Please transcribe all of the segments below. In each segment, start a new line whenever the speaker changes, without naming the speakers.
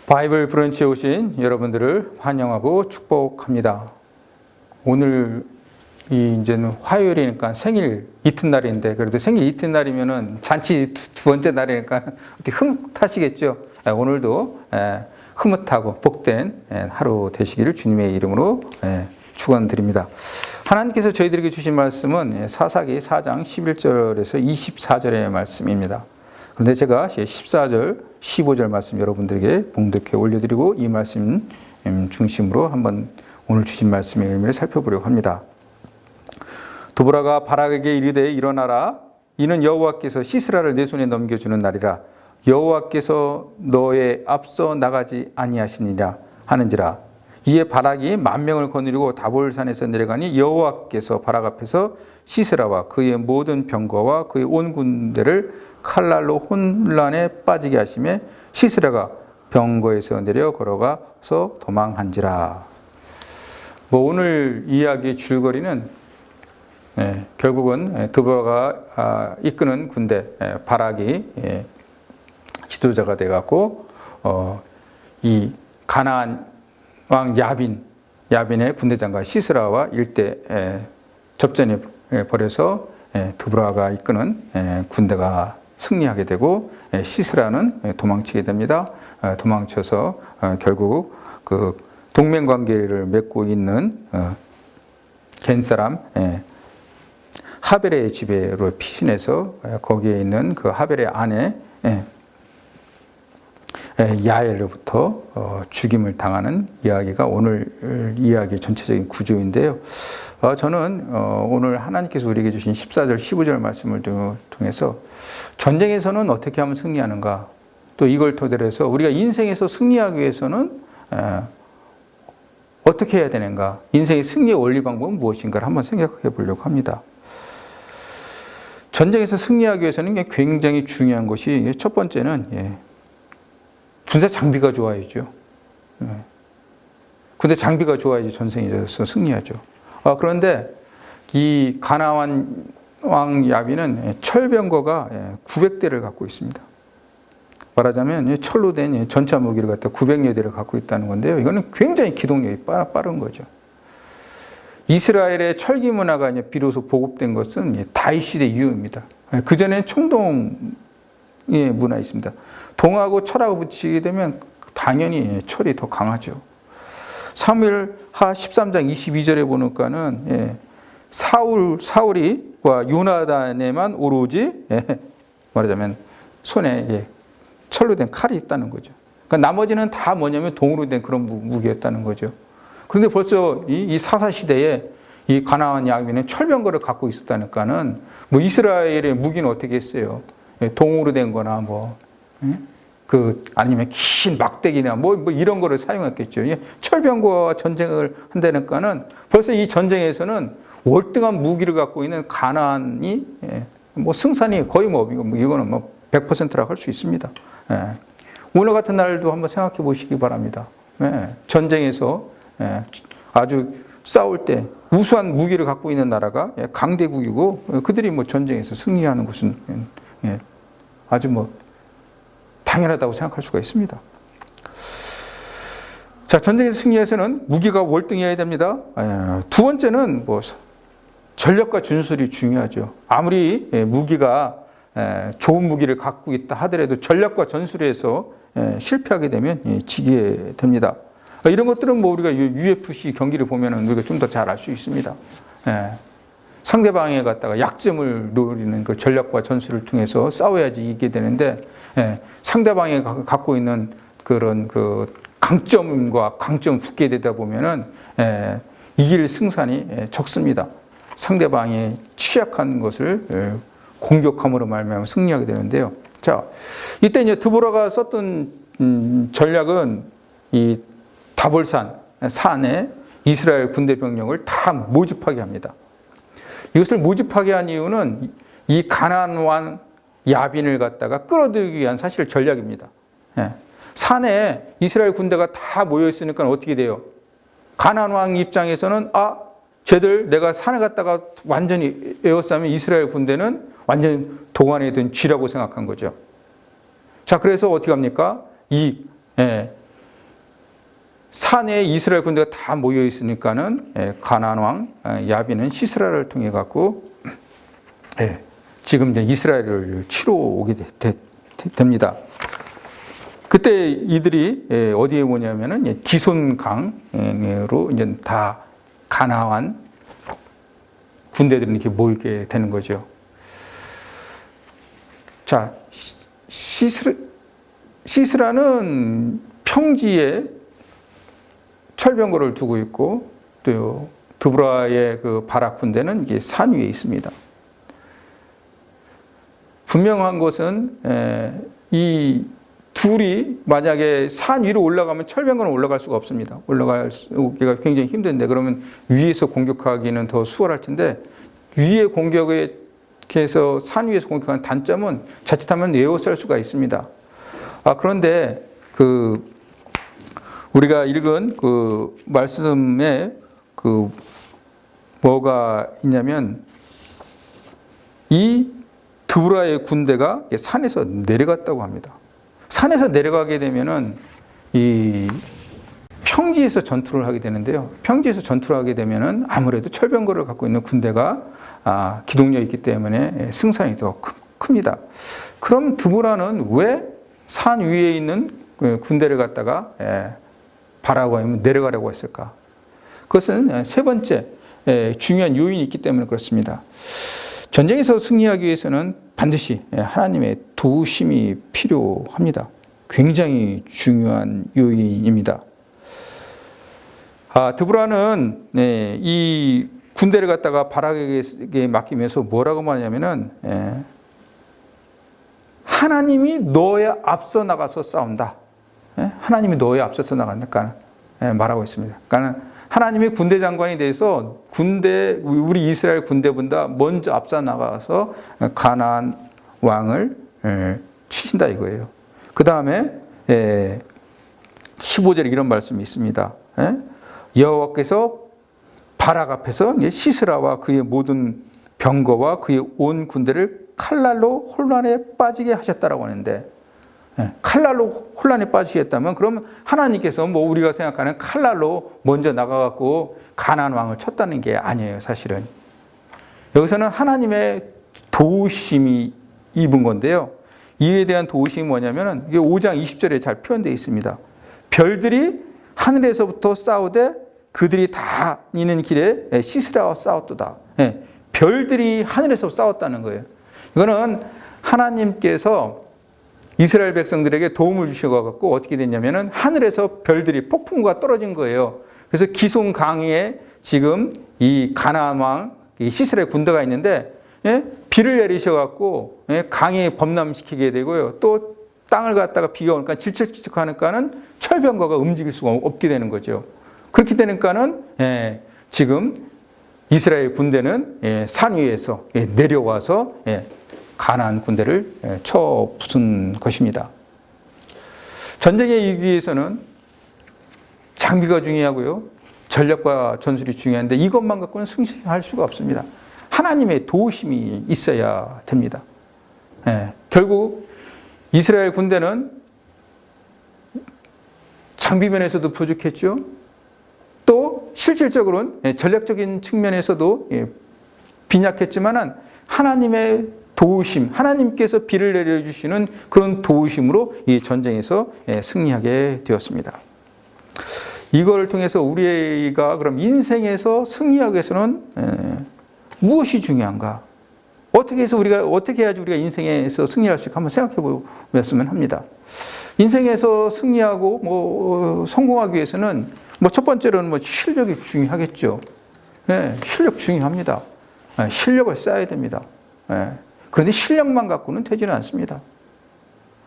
바이블 브런치에 오신 여러분들을 환영하고 축복합니다. 오늘 이제는 화요일이니까 생일 이튿날인데, 그래도 생일 이튿날이면은 잔치 두 번째 날이니까 어떻게 흐뭇하시겠죠? 오늘도 흐뭇하고 복된 하루 되시기를 주님의 이름으로 축원드립니다. 하나님께서 저희들에게 주신 말씀은 사사기 4장 11절에서 24절의 말씀입니다. 그런데 제가 14절, 15절 말씀 여러분들에게 봉독해 올려드리고 이 말씀 중심으로 한번 오늘 주신 말씀의 의미를 살펴보려고 합니다. 드보라가 바락에게 이르되 일어나라. 이는 여호와께서 시스라를 내 손에 넘겨주는 날이라. 여호와께서 너의 앞서 나가지 아니하시니라 하는지라. 이에 바락이 10,000명을 거느리고 다볼산에서 내려가니 여호와께서 바락 앞에서 시스라와 그의 모든 병거와 그의 온 군대를 칼날로 혼란에 빠지게 하시매 시스라가 병거에서 내려 걸어가서 도망한지라. 오늘 이야기의 줄거리는 결국은 드보라가 이끄는 군대, 바락이 지도자가 돼갖고 이 가나안 왕 야빈의 군대장과 시스라와 일대 접전에 벌여서 드보라가 이끄는 군대가 승리하게 되고 시스라는 도망치게 됩니다. 도망쳐서 결국 그 동맹 관계를 맺고 있는 겐 사람 하벨의 집에로 피신해서 거기에 있는 그 하벨의 아내 야엘로부터 죽임을 당하는 이야기가 오늘 이야기의 전체적인 구조인데요. 저는 오늘 하나님께서 우리에게 주신 14절, 15절 말씀을 통해서 전쟁에서는 어떻게 하면 승리하는가, 또 이걸 토대로 해서 우리가 인생에서 승리하기 위해서는 어떻게 해야 되는가, 인생의 승리의 원리 방법은 무엇인가를 한번 생각해 보려고 합니다. 전쟁에서 승리하기 위해서는 굉장히 중요한 것이 첫 번째는 군사 장비가 좋아야죠. 근데 장비가 좋아야지 전쟁에서 승리하죠. 그런데 이 가나안 왕 야빈은 철병거가 900대를 갖고 있습니다. 말하자면 철로 된 전차 무기를 갖다 900여 대를 갖고 있다는 건데요. 이거는 굉장히 기동력이 빠른 거죠. 이스라엘의 철기 문화가 비로소 보급된 것은 다윗 시대 이후입니다. 그전에는 총동의 문화 있습니다. 동하고 철하고 붙이게 되면 당연히 철이 더 강하죠. 사무엘하 13장 22절에 보니까는 사울이와 요나단에만 오로지 말하자면 손에 철로 된 칼이 있다는 거죠. 그러니까 나머지는 다 뭐냐면 동으로 된 그런 무기였다는 거죠. 그런데 벌써 이 사사 시대에 이 가나안 야빈은 철병거를 갖고 있었다니까는 이스라엘의 무기는 어떻게 했어요? 동으로 된 거나 아니면 긴 막대기나 이런 거를 사용했겠죠. 철병거와 전쟁을 한다니까는 벌써 이 전쟁에서는 월등한 무기를 갖고 있는 가나안이 승산이 거의 이거는 100%라고 할 수 있습니다. 오늘 같은 날도 한번 생각해 보시기 바랍니다. 전쟁에서 아주 싸울 때 우수한 무기를 갖고 있는 나라가 강대국이고 그들이 전쟁에서 승리하는 것은 아주 당연하다고 생각할 수가 있습니다. 자, 전쟁에서 승리해서는 무기가 월등해야 됩니다. 두 번째는 전력과 준술이 중요하죠. 아무리 무기가 좋은 무기를 갖고 있다 하더라도 전력과 전술에서 실패하게 되면 지게 됩니다. 이런 것들은 우리가 UFC 경기를 보면은 우리가 좀 더 잘 알 수 있습니다. 상대방에 갖다가 약점을 노리는 그 전략과 전술을 통해서 싸워야지 이기게 되는데, 상대방이 갖고 있는 그런 그 강점과 강점을 붙게 되다 보면은 이길 승산이 적습니다. 상대방이 취약한 것을 공격함으로 말미암아 승리하게 되는데요. 자, 이때 드보라가 썼던 전략은 이 다볼산 산에 이스라엘 군대 병력을 다 모집하게 합니다. 이것을 모집하게 한 이유는 이 가나안 왕 야빈을 갖다가 끌어들이기 위한 사실 전략입니다. 산에 이스라엘 군대가 다 모여 있으니까 어떻게 돼요? 가나안 왕 입장에서는 쟤들 내가 산에 갔다가 완전히 에워싸면 이스라엘 군대는 완전 도관에 든 쥐라고 생각한 거죠. 자, 그래서 어떻게 합니까? 이 산에 이스라엘 군대가 다 모여 있으니까는 가나안 왕 야빈은 시스라를 통해 갖고 지금 이제 이스라엘을 치러 오게 됩니다. 그때 이들이 어디에 오냐면은 기손강으로 이제 다 가나안 군대들이 이렇게 모이게 되는 거죠. 자, 시스라는 평지에 철병거를 두고 있고 또 드보라의 그 바락 군대는 이게 산 위에 있습니다. 분명한 것은 이 둘이 만약에 산 위로 올라가면 철병거는 올라갈 수가 없습니다. 올라가기가 굉장히 힘든데 그러면 위에서 공격하기는 더 수월할 텐데 위에 공격해서 산 위에서 공격하는 단점은 자칫하면 에워쌀 수가 있습니다. 그런데 우리가 읽은 그 말씀에 뭐가 있냐면 이 드보라의 군대가 산에서 내려갔다고 합니다. 산에서 내려가게 되면은 이 평지에서 전투를 하게 되는데요. 평지에서 전투를 하게 되면은 아무래도 철병거를 갖고 있는 군대가 기동력이 있기 때문에 승산이 더 큽니다. 그럼 드보라는 왜 산 위에 있는 군대를 갖다가 바라고 하면 내려가려고 했을까? 그것은 세 번째 중요한 요인이 있기 때문에 그렇습니다. 전쟁에서 승리하기 위해서는 반드시 하나님의 도우심이 필요합니다. 굉장히 중요한 요인입니다. 드보라는 이 군대를 갖다가 바락에게 맡기면서 뭐라고 말하냐면은 하나님이 너에 앞서 나가서 싸운다. 하나님이 너에 앞서서 나간다. 말하고 있습니다. 그러니까 하나님의 군대 장관이 돼서 우리 이스라엘 군대보다 먼저 앞서 나가서 가나안 왕을 치신다 이거예요. 그 다음에 15절에 이런 말씀이 있습니다. 여호와께서 바락 앞에서 시스라와 그의 모든 병거와 그의 온 군대를 칼날로 혼란에 빠지게 하셨다라고 하는데 칼날로 혼란에 빠지셨다면 그러면 하나님께서 우리가 생각하는 칼날로 먼저 나가갖고 가나안 왕을 쳤다는 게 아니에요. 사실은 여기서는 하나님의 도우심이 입은 건데요. 이에 대한 도우심이 뭐냐면은 이게 5장 20절에 잘 표현되어 있습니다. 별들이 하늘에서부터 싸우되 그들이 다니는 길에 시스라와 싸웠도다. 별들이 하늘에서 싸웠다는 거예요. 이거는 하나님께서 이스라엘 백성들에게 도움을 주셔갖고 어떻게 됐냐면은 하늘에서 별들이 폭풍과 떨어진 거예요. 그래서 기손 강에 지금 이 가나안 왕 시스라의 군대가 있는데 비를 내리셔갖고 강에 범람시키게 되고요. 또 땅을 갖다가 비가 오니까 질척질척하니까는 철병거가 움직일 수가 없게 되는 거죠. 그렇게 되니까는 지금 이스라엘 군대는 산 위에서 내려와서 가나안 군대를 쳐 부순 것입니다. 전쟁에 이기기 위해서는 장비가 중요하고요. 전략과 전술이 중요한데 이것만 갖고는 승리할 수가 없습니다. 하나님의 도우심이 있어야 됩니다. 결국 이스라엘 군대는 장비면에서도 부족했죠. 또 실질적으로는 전략적인 측면에서도 빈약했지만은 하나님의 도우심, 하나님께서 비를 내려주시는 그런 도우심으로 이 전쟁에서 승리하게 되었습니다. 이걸 통해서 우리가 그럼 인생에서 승리하기 위해서는 무엇이 중요한가? 어떻게 해야지 우리가 인생에서 승리할 수 있을까 한번 생각해 보았으면 합니다. 인생에서 승리하고 성공하기 위해서는 첫 번째로는 실력이 중요하겠죠. 실력 중요합니다. 실력을 쌓아야 됩니다. 그런데 실력만 갖고는 되지는 않습니다.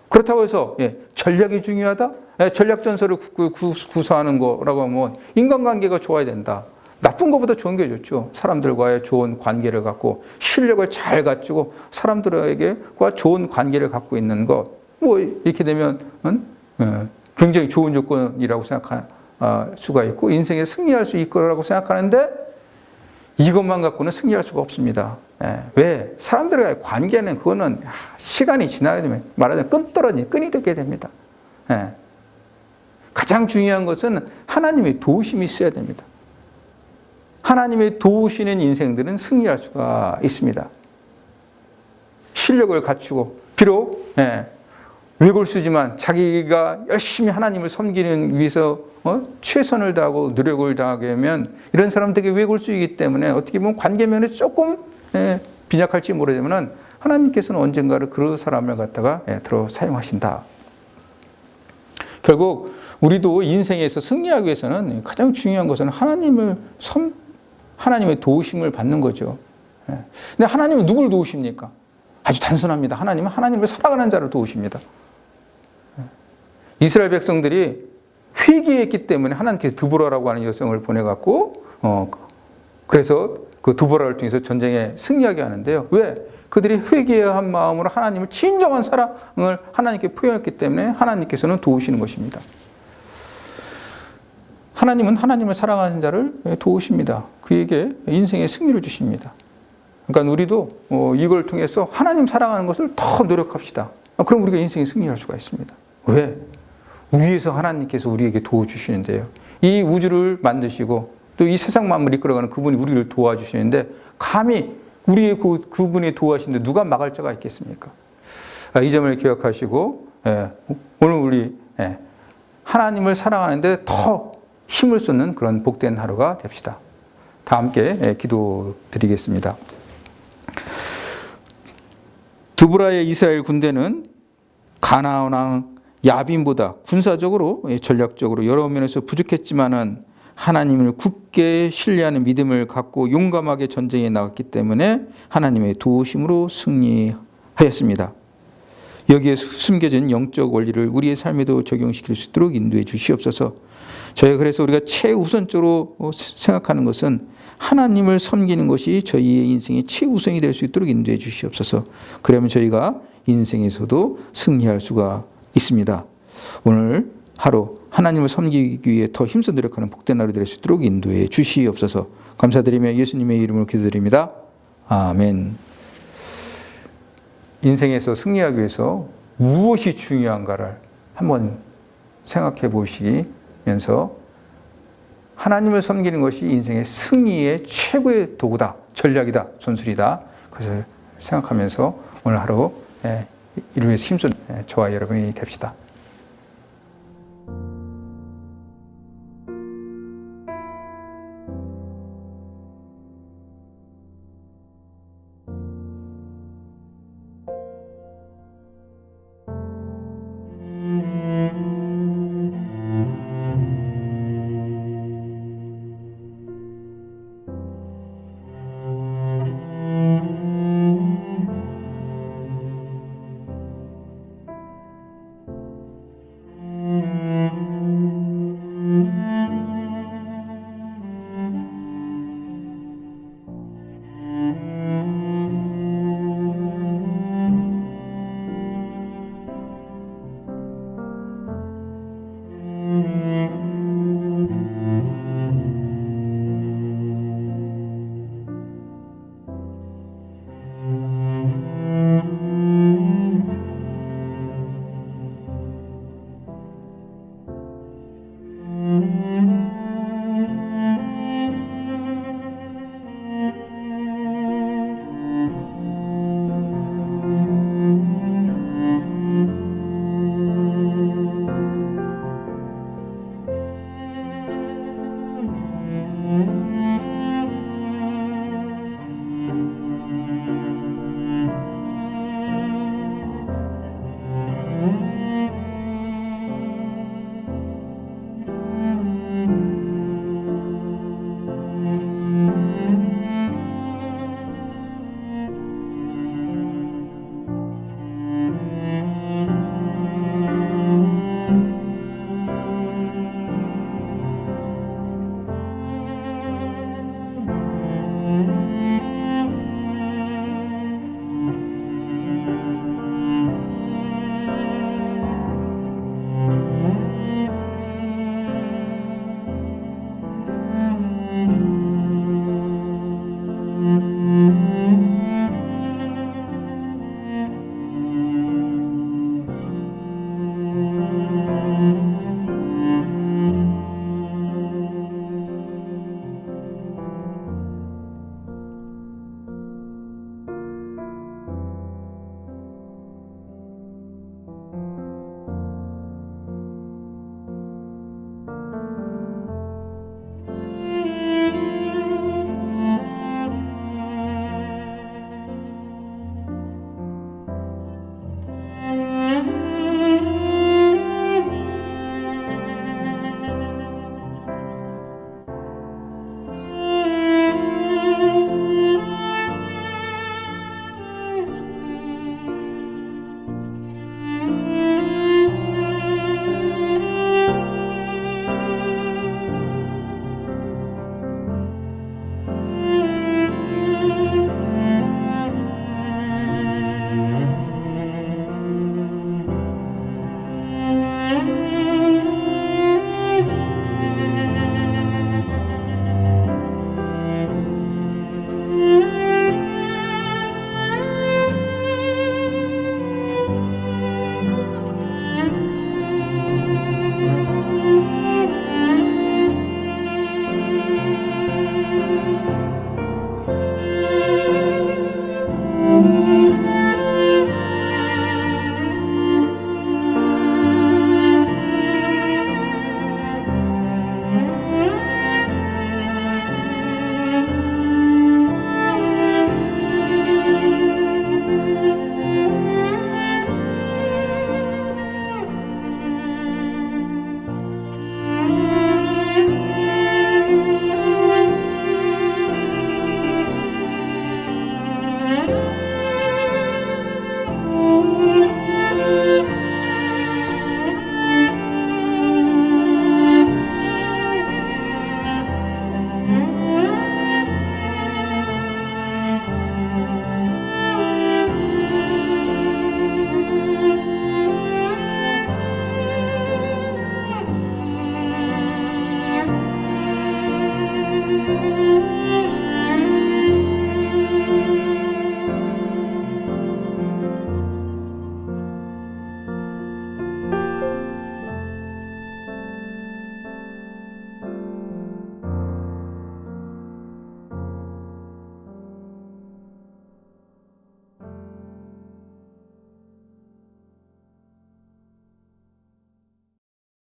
그렇다고 해서 전략이 중요하다? 전략 전설을 구사하는 거라고 하면 인간관계가 좋아야 된다. 나쁜 것보다 좋은 게 좋죠. 사람들과의 좋은 관계를 갖고 실력을 잘 갖추고 사람들에게과 좋은 관계를 갖고 있는 것. 이렇게 되면 굉장히 좋은 조건이라고 생각할 수가 있고 인생에 승리할 수 있을 거라고 생각하는데 이것만 갖고는 승리할 수가 없습니다. 왜? 사람들과의 관계는 그거는 시간이 지나게 되면 말하자면 끈이 덮게 됩니다. 가장 중요한 것은 하나님의 도우심이 있어야 됩니다. 하나님의 도우시는 인생들은 승리할 수가 있습니다. 실력을 갖추고 비록 외골수지만 자기가 열심히 하나님을 섬기는 위해서 최선을 다하고 노력을 다하게 하면 이런 사람 되게 외골수이기 때문에 어떻게 보면 관계면에 조금 빈약할지 모르지만 하나님께서는 언젠가를 그 사람을 갖다가 들어 사용하신다. 결국 우리도 인생에서 승리하기 위해서는 가장 중요한 것은 하나님의 도우심을 받는 거죠. 근데 하나님은 누굴 도우십니까? 아주 단순합니다. 하나님은 하나님을 사랑하는 자를 도우십니다. 이스라엘 백성들이 회개했기 때문에 하나님께서 드보라라고 하는 여성을 보내갖고 그래서 그 드보라를 통해서 전쟁에 승리하게 하는데요. 왜? 그들이 회개한 마음으로 하나님을 진정한 사랑을 하나님께 표현했기 때문에 하나님께서는 도우시는 것입니다. 하나님은 하나님을 사랑하는 자를 도우십니다. 그에게 인생의 승리를 주십니다. 그러니까 우리도 이걸 통해서 하나님 사랑하는 것을 더 노력합시다. 그럼 우리가 인생에 승리할 수가 있습니다. 왜? 위에서 하나님께서 우리에게 도와주시는데요. 이 우주를 만드시고 또 이 세상 만물을 이끌어가는 그분이 우리를 도와주시는데 감히 우리의 그분이 도와주시는데 누가 막을 자가 있겠습니까? 이 점을 기억하시고 오늘 우리 하나님을 사랑하는데 더 힘을 쏟는 그런 복된 하루가 됩시다. 다 함께 기도드리겠습니다. 드보라의 이스라엘 군대는 가나안 왕 야빈보다 군사적으로 전략적으로 여러 면에서 부족했지만은 하나님을 굳게 신뢰하는 믿음을 갖고 용감하게 전쟁에 나갔기 때문에 하나님의 도우심으로 승리하였습니다. 여기에 숨겨진 영적 원리를 우리의 삶에도 적용시킬 수 있도록 인도해 주시옵소서. 저희가 그래서 우리가 최우선적으로 생각하는 것은 하나님을 섬기는 것이 저희의 인생의 최우선이 될 수 있도록 인도해 주시옵소서. 그러면 저희가 인생에서도 승리할 수가 있습니다. 오늘 하루 하나님을 섬기기 위해 더 힘써 노력하는 복된 하루 될 수 있도록 인도해 주시옵소서. 감사드리며 예수님의 이름으로 기도드립니다. 아멘. 인생에서 승리하기 위해서 무엇이 중요한가를 한번 생각해 보시면서 하나님을 섬기는 것이 인생의 승리의 최고의 도구다, 전략이다, 전술이다. 그것을 생각하면서 오늘 하루 이를 위해서 힘써 저와 여러분이 됩시다.